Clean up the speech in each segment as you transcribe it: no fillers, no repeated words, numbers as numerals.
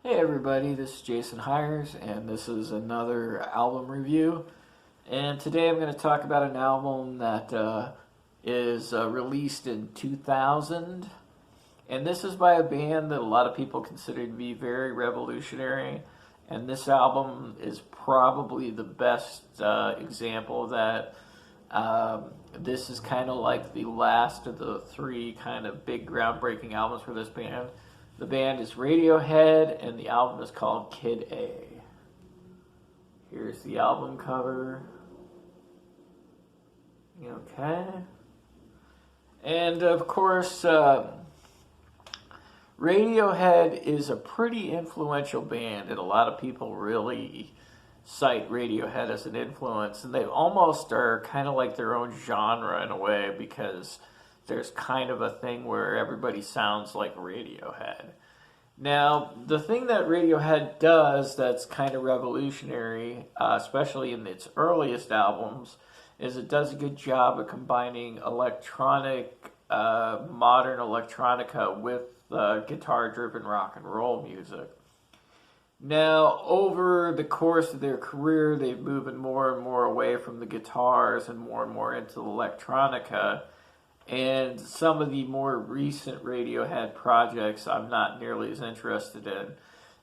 Hey everybody, this is Jason Heires, and this is another album review. And today I'm going to talk about an album that is released in 2000. And this is by a band that a lot of people consider to be very revolutionary. And this album is probably the best example of that. This is kind of like the last of the three kind of big groundbreaking albums for this band. The band is Radiohead, and the album is called Kid A. Here's the album cover. Okay. And of course, Radiohead is a pretty influential band, and a lot of people really cite Radiohead as an influence, and they almost are kind of like their own genre in a way, because there's kind of a thing where everybody sounds like Radiohead. Now, the thing that Radiohead does that's kind of revolutionary, especially in its earliest albums, is it does a good job of combining electronic, modern electronica with guitar-driven rock and roll music. Now, over the course of their career, they've moved more and more away from the guitars and more into the electronica. And some of the more recent Radiohead projects I'm not nearly as interested in.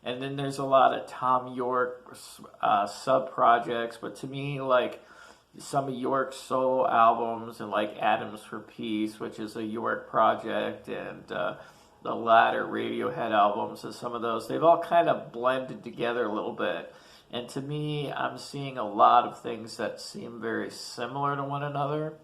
And then there's a lot of Tom York sub-projects, but to me, like, some of York's solo albums and like Atoms for Peace, which is a York project, and the latter Radiohead albums and some of those, they've all kind of blended together a little bit. And to me, I'm seeing a lot of things that seem very similar to one another.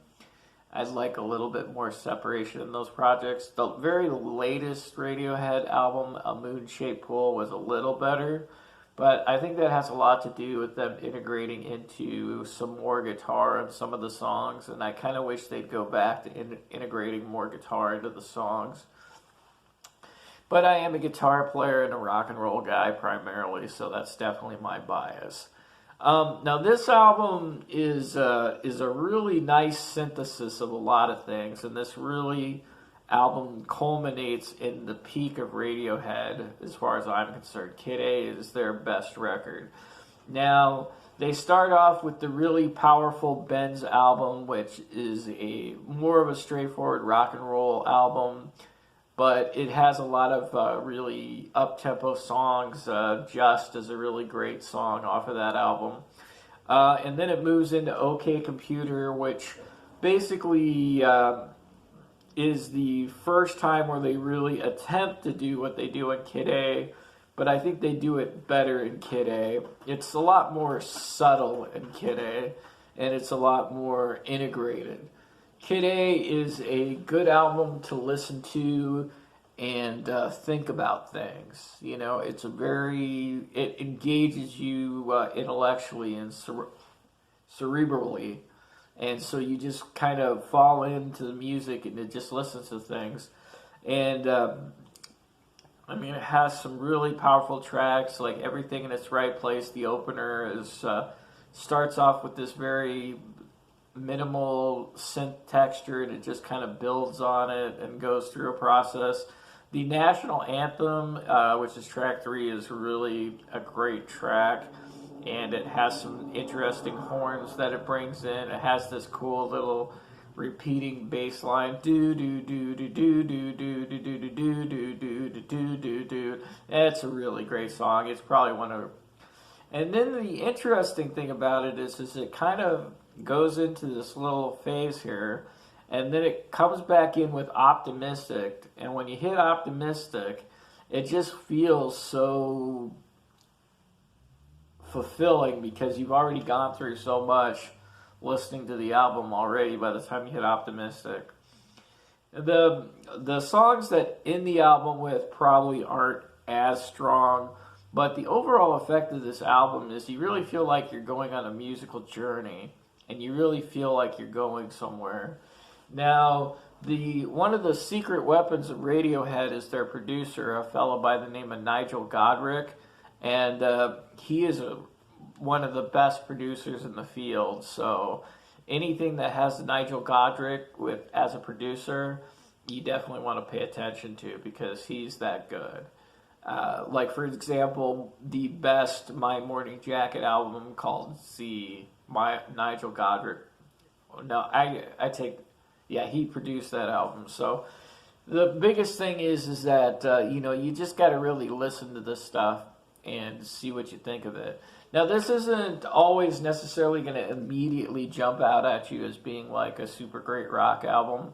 I'd like a little bit more separation in those projects. The very latest Radiohead album, A Moon-Shaped Pool, was a little better, but I think that has a lot to do with them integrating into some more guitar in some of the songs, and I kind of wish they'd go back to integrating more guitar into the songs. But I am a guitar player and a rock and roll guy primarily, so that's definitely my bias. Now this album is a really nice synthesis of a lot of things, and this album culminates in the peak of Radiohead as far as I'm concerned. Kid A is their best record. Now they start off with the really powerful Benz album, which is more of a straightforward rock and roll album, but it has a lot of really up-tempo songs. Just is a really great song off of that album. And then it moves into OK Computer, which basically is the first time where they really attempt to do what they do in Kid A, but I think they do it better in Kid A. It's a lot more subtle in Kid A, and it's a lot more integrated. Kid A is a good album to listen to and think about things. You know, it engages you intellectually and cerebrally, and so you just kind of fall into the music and it just listens to things. And I mean, it has some really powerful tracks, like Everything in Its Right Place. The opener starts off with this very minimal synth texture, and it just kind of builds on it and goes through a process. The national anthem, which is track 3, is really a great track, and it has some interesting horns that it brings in. It has this cool little repeating bass line, do do do do do do do do do do do do do do do do. It's a really great song. It's probably one of. And then the interesting thing about it is it kind of goes into this little phase here, and then it comes back in with Optimistic, and when you hit Optimistic, it just feels so fulfilling because you've already gone through so much listening to the album already by the time you hit Optimistic. The songs that end the album with probably aren't as strong, but the overall effect of this album is you really feel like you're going on a musical journey, and you really feel like you're going somewhere. Now, one of the secret weapons of Radiohead is their producer, a fellow by the name of NIgel Godrich, and he is one of the best producers in the field. So anything that has NIgel Godrich as a producer, you definitely want to pay attention to, because he's that good. Like, for example, the best My Morning Jacket album called NIgel Godrich. No, yeah, he produced that album. So the biggest thing is that, you just got to really listen to this stuff and see what you think of it. Now, this isn't always necessarily going to immediately jump out at you as being like a super great rock album,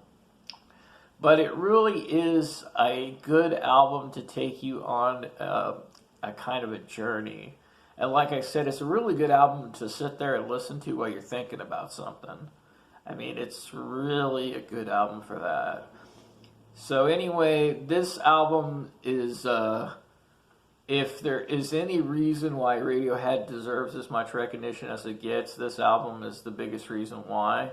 but it really is a good album to take you on a kind of a journey. And like I said, it's a really good album to sit there and listen to while you're thinking about something. I mean, it's really a good album for that. So anyway, this album is, if there is any reason why Radiohead deserves as much recognition as it gets, this album is the biggest reason why.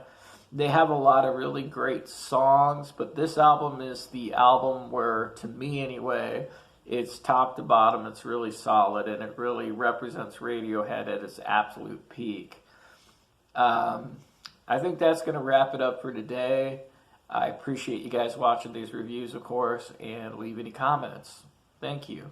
They have a lot of really great songs, but this album is the album where, to me anyway, it's top to bottom, it's really solid, and it really represents Radiohead at its absolute peak. I think that's going to wrap it up for today. I appreciate you guys watching these reviews, of course, and leave any comments. Thank you.